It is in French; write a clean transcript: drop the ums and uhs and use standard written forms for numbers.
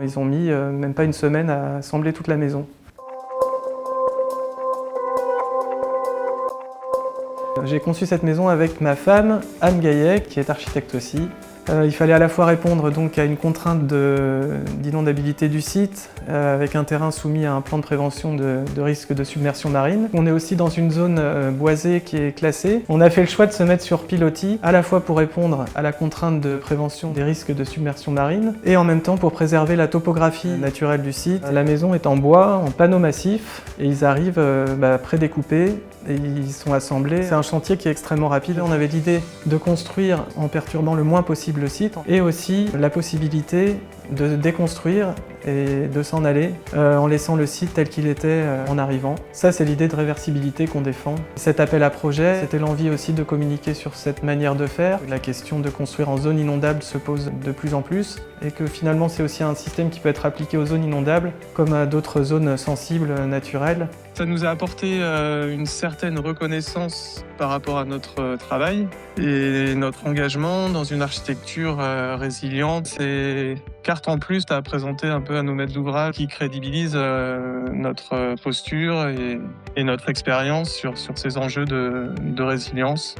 Ils ont mis même pas une semaine à assembler toute la maison. J'ai conçu cette maison avec ma femme, Anne Gaillet, qui est architecte aussi. Il fallait à la fois répondre donc à une contrainte d'inondabilité du site, avec un terrain soumis à un plan de prévention de risque de submersion marine. On est aussi dans une zone boisée qui est classée. On a fait le choix de se mettre sur pilotis, à la fois pour répondre à la contrainte de prévention des risques de submersion marine, et en même temps pour préserver la topographie naturelle du site. La maison est en bois, en panneaux massifs, et ils arrivent prédécoupés, et ils sont assemblés. C'est un chantier qui est extrêmement rapide. On avait l'idée de construire en perturbant le moins possible le site, et aussi la possibilité de déconstruire et de s'en aller en laissant le site tel qu'il était en arrivant. Ça, c'est l'idée de réversibilité qu'on défend. Cet appel à projet, c'était l'envie aussi de communiquer sur cette manière de faire. La question de construire en zone inondable se pose de plus en plus, et que finalement c'est aussi un système qui peut être appliqué aux zones inondables comme à d'autres zones sensibles naturelles. Ça nous a apporté une certaine reconnaissance par rapport à notre travail et notre engagement dans une architecture résiliente. C'est carte en plus à présenter un peu à nos maîtres d'ouvrage qui crédibilise notre posture et notre expérience sur ces enjeux de résilience.